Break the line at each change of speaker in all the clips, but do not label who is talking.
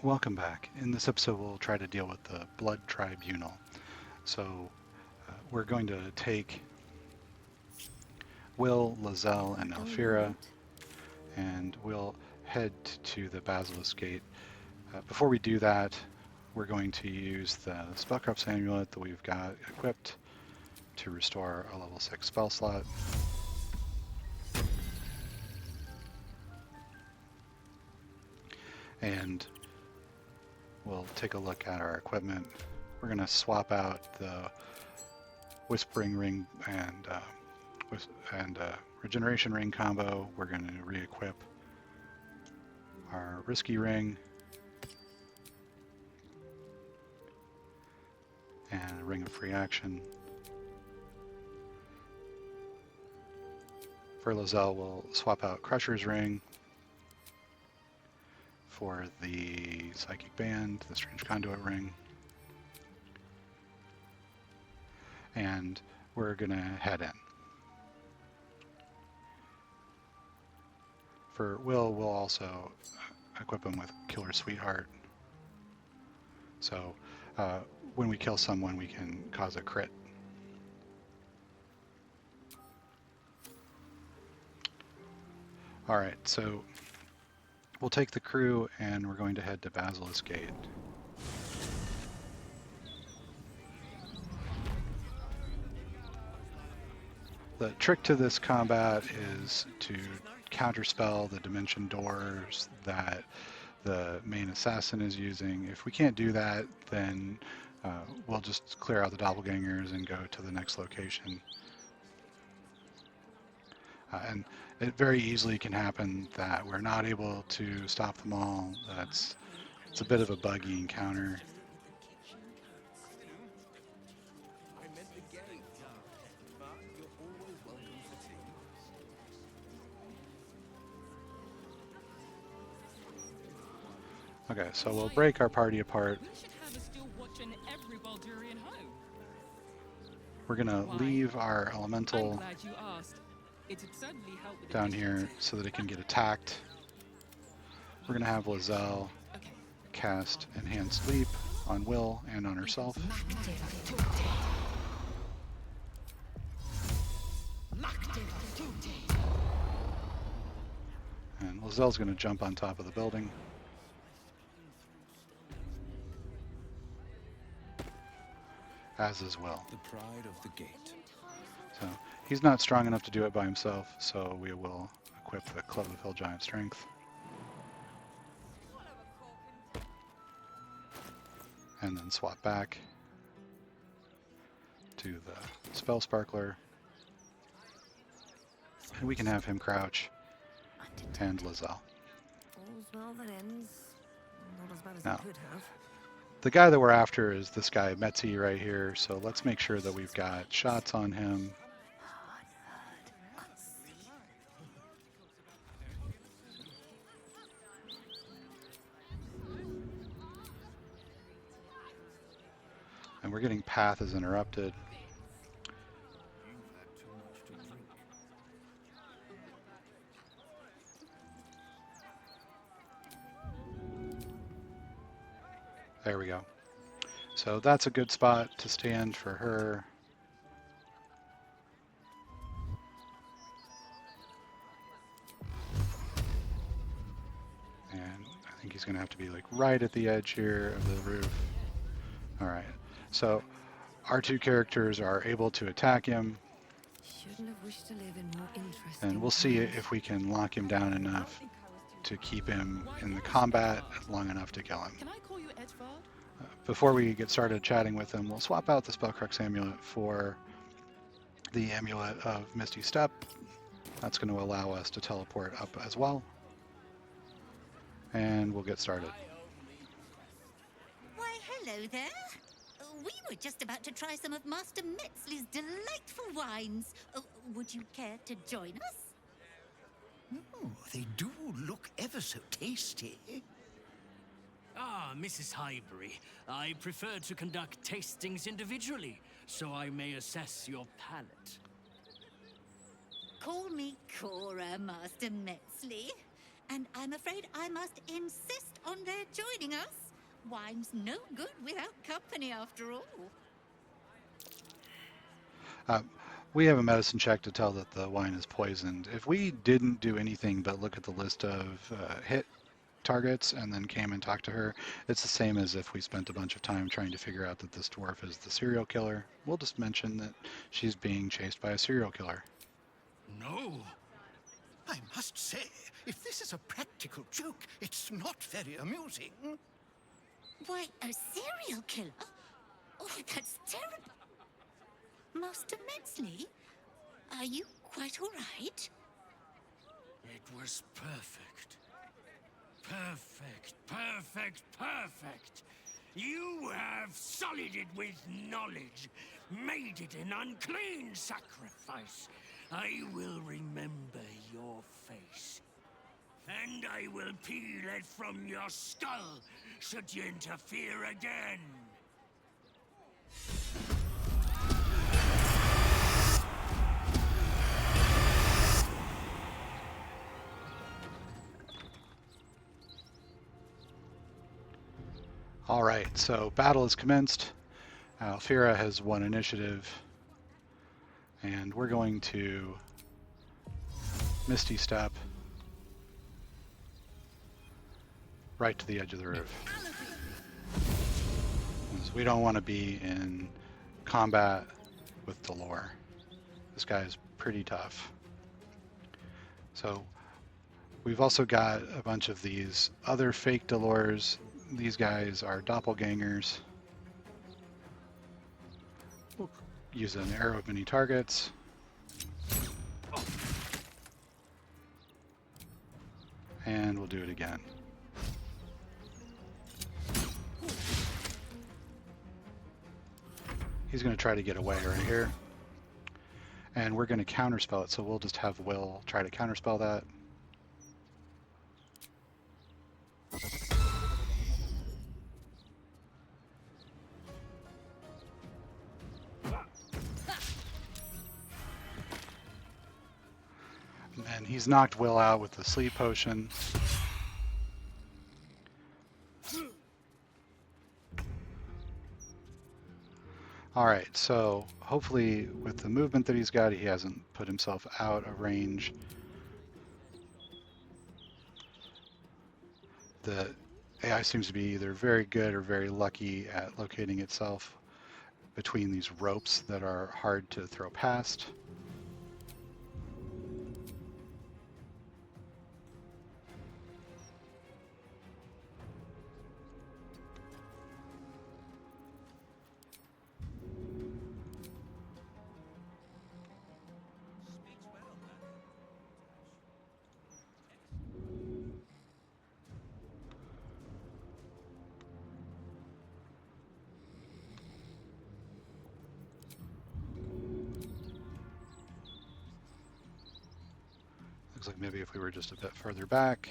Welcome back. In this episode, we'll try to deal with the Blood Tribunal. So, we're going to take Will, Lizelle, and Elfira, and we'll head to the Basilisk Gate. Before we do that, we're going to use the Spellcraft's Amulet that we've got equipped to restore a level 6 spell slot. And we'll take a look at our equipment. We're going to swap out the Whispering Ring and Regeneration Ring combo. We're going to re-equip our Risky Ring and a Ring of Free Action. For Lizelle, we'll swap out Crusher's Ring for the Psychic Band, the Strange Conduit Ring, and we're gonna head in. For Will, we'll also equip him with Killer Sweetheart. So when we kill someone, we can cause a crit. Alright, so we'll take the crew and we're going to head to Basilisk Gate. The trick to this combat is to counterspell the dimension doors that the main assassin is using. If we can't do that, then we'll just clear out the doppelgangers and go to the next location. And it very easily can happen that we're not able to stop them all. It's a bit of a buggy encounter. Okay, so we'll break our party apart. We're gonna leave our elemental down here so that it can get attacked. We're gonna have Lizelle cast Enhanced Leap on Will and on herself. And Lizelle's gonna jump on top of the building. As is Will.
The pride of the gate.
So he's not strong enough to do it by himself, so we will equip the Club of Hill Giant Strength. And then swap back to the Spell Sparkler. And we can have him crouch and Lizelle. Now, the guy that we're after is this guy, Metzi, right here, so let's make sure that we've got shots on him. And we're getting path is interrupted. There we go. So that's a good spot to stand for her. And I think he's going to have to be like right at the edge here of the roof. All right. So our two characters are able to attack him. And we'll see if we can lock him down enough to keep him in the combat long enough to kill him. Before we get started chatting with him, we'll swap out the Spellcraft's Amulet for the Amulet of Misty Step. That's going to allow us to teleport up as well. And we'll get started.
Why, hello there. We were just about to try some of Master Metzley's delightful wines. Would you care to join us?
Oh, they do look ever so tasty.
Ah, Mrs. Highbury, I prefer to conduct tastings individually, so I may assess your palate.
Call me Cora, Master Metzley. And I'm afraid I must insist on their joining us. Wine's no good without company, after all.
We have a medicine check to tell that the wine is poisoned. If we didn't do anything but look at the list of hit targets and then came and talked to her, it's the same as if we spent a bunch of time trying to figure out that this dwarf is the serial killer. We'll just mention that she's being chased by a serial killer.
No.
I must say, if this is a practical joke, it's not very amusing.
Why, a serial killer? Oh, that's terrible. Master Metzley, are you quite all right?
It was perfect. Perfect, perfect, perfect. You have sullied it with knowledge, made it an unclean sacrifice. I will remember your face. And I will peel it from your skull, should you interfere again.
All right, so battle has commenced. Alfira has won initiative, and we're going to Misty Step right to the edge of the roof. Because we don't want to be in combat with Delore. This guy is pretty tough. So we've also got a bunch of these other fake Delores. These guys are doppelgangers. We'll use an arrow of many targets. And we'll do it again. He's going to try to get away right here. And we're going to counterspell it, so we'll just have Will try to counterspell that. And he's knocked Will out with the sleep potion. Alright, so hopefully with the movement that he's got, he hasn't put himself out of range. The AI seems to be either very good or very lucky at locating itself between these ropes that are hard to throw past. Looks like maybe if we were just a bit further back.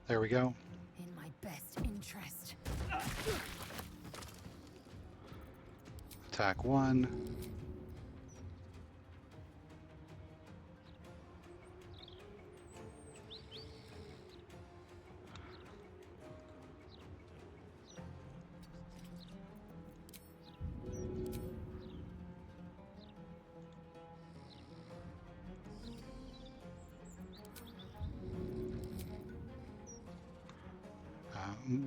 There we go.
In my best interest.
Attack 1.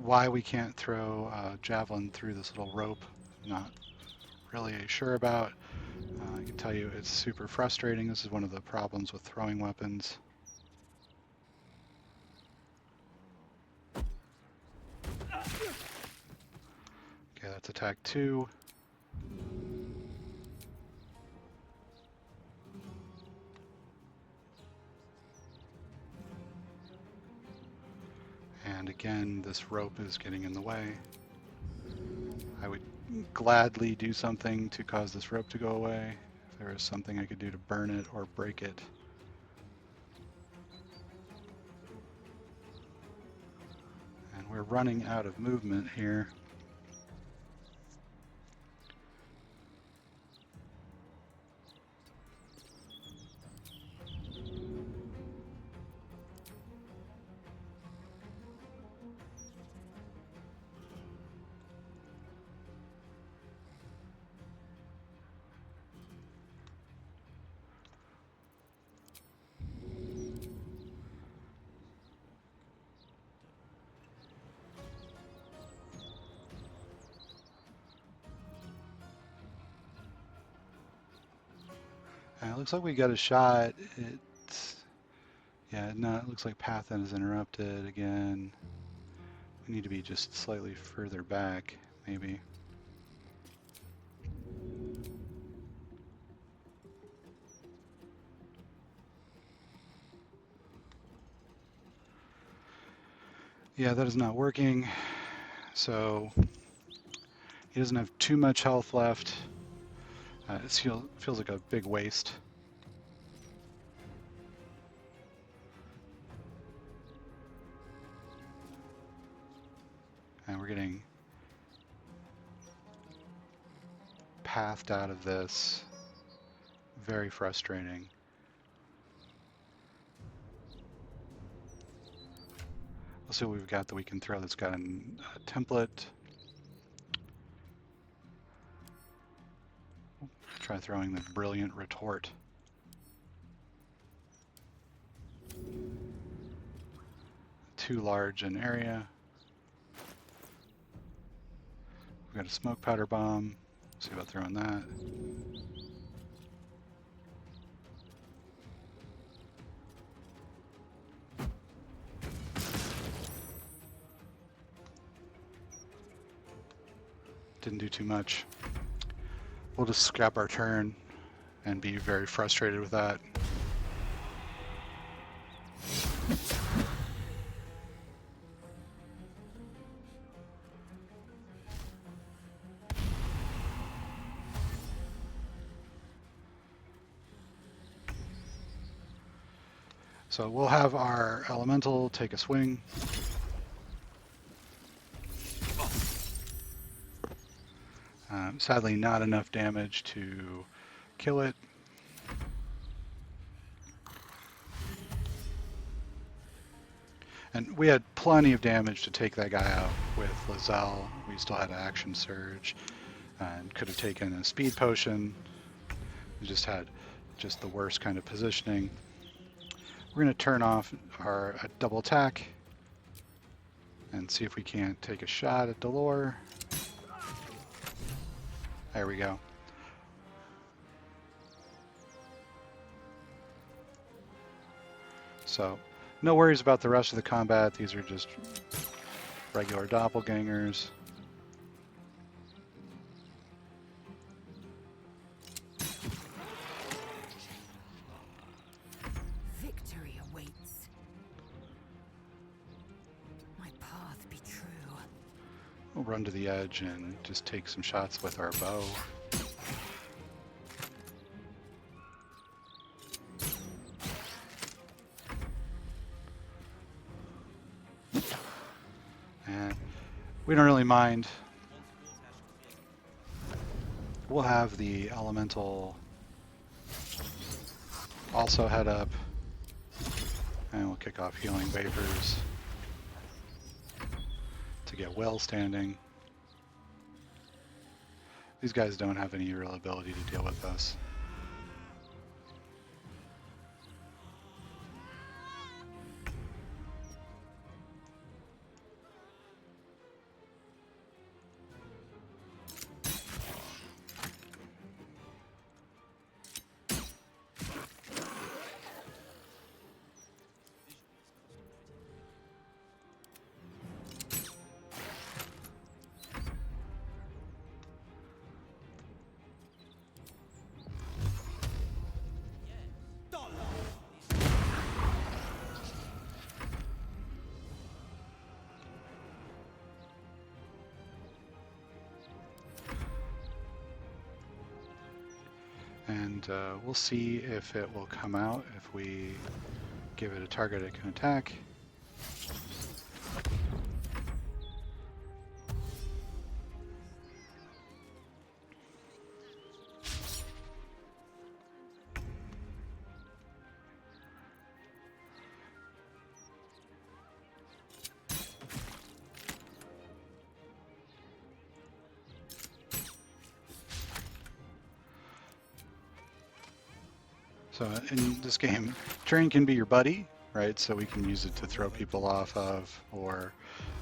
Why we can't throw a javelin through this little rope, not really sure about. I can tell you it's super frustrating. This is one of the problems with throwing weapons. Okay, that's attack 2. And again, this rope is getting in the way. I would gladly do something to cause this rope to go away. If there was something I could do to burn it or break it. And we're running out of movement here. It looks like we got a shot. It's, yeah, no, it looks like path is interrupted again. We need to be just slightly further back, maybe. Yeah, that is not working. So he doesn't have too much health left. It feels like a big waste. And we're getting pathed out of this. Very frustrating. Let's see what we've got that we can throw that's got a template. Try throwing the brilliant retort. Too large an area. We've got a smoke powder bomb. See about throwing that. Didn't do too much. We'll just scrap our turn and be very frustrated with that. So we'll have our elemental take a swing. Sadly, not enough damage to kill it. And we had plenty of damage to take that guy out with Lizelle. We still had an action surge and could have taken a speed potion. We just had just the worst kind of positioning. We're going to turn off our double attack and see if we can't take a shot at Delore. There we go. So, no worries about the rest of the combat. These are just regular doppelgangers.
Victory awaits. My path be true.
We'll run to the edge and just take some shots with our bow. And we don't really mind. We'll have the elemental also head up, and we'll kick off healing vapors to get well standing. These guys don't have any real ability to deal with us. And we'll see if it will come out if we give it a target it can attack. So in this game, terrain can be your buddy, right? So we can use it to throw people off of or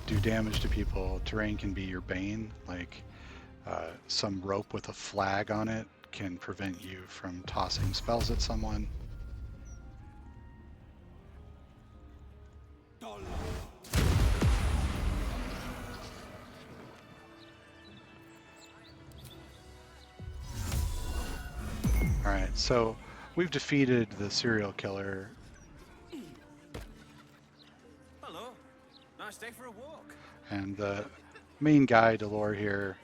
do damage to people. Terrain can be your bane, like some rope with a flag on it can prevent you from tossing spells at someone. Alright, so we've defeated the serial killer.
Hello. Nice day for a walk.
And the main guy, Baldur here,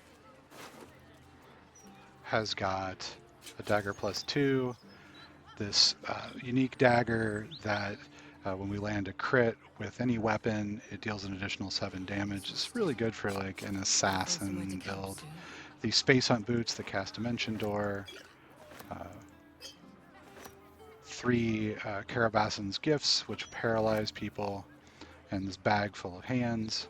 has got a dagger +2, this unique dagger that when we land a crit with any weapon, it deals an additional 7 damage. It's really good for like an assassin build. These Space Hunt boots that cast Dimension Door, 3 Carabasan's Gifts, which paralyze people, and this bag full of hands.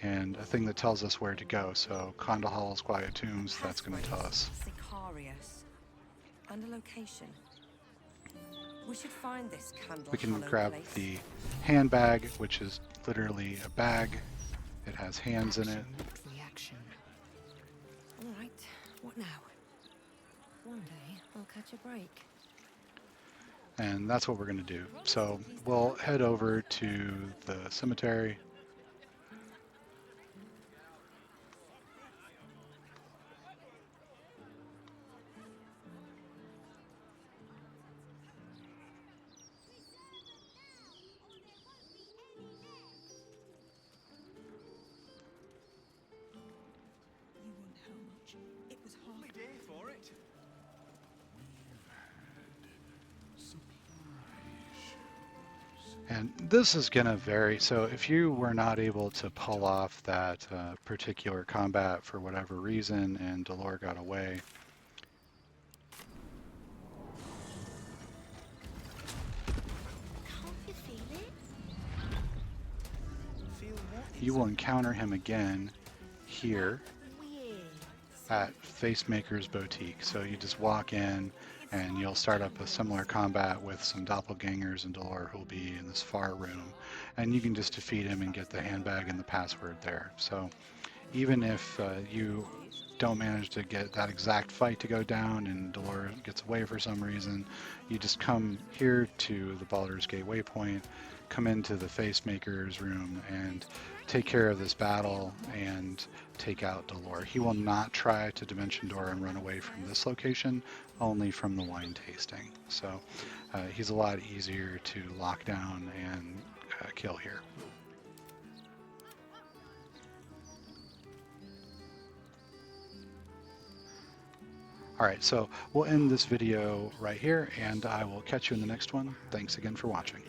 And a thing that tells us where to go. So Condahal's Quiet Tombs, that's going to tell us.
Sicarius. Under location. We should find this candle.
We can
hollow
grab
place.
the handbag, which is literally a bag. It has hands in it.
Reaction.
All right. What now? One day I'll catch a break.
And that's what we're going to do. So we'll head over to the cemetery.
Lovely day for it.
And this is going to vary. So if you were not able to pull off that particular combat for whatever reason and Baldur got away,
Can't you feel it?
Feel what?
you will encounter him again here
Weird.
at Facemaker's Boutique. So you just walk in and you'll start up a similar combat with some doppelgangers and Baldur who'll be in this far room. And you can just defeat him and get the handbag and the password there. So even if you don't manage to get that exact fight to go down and Baldur gets away for some reason, you just come here to the Baldur's Gate waypoint, come into the Facemaker's room and take care of this battle and take out Baldur. He will not try to Dimension Door and run away from this location, only from the wine tasting. So he's a lot easier to lock down and kill here. Alright, so we'll end this video right here, and I will catch you in the next one. Thanks again for watching.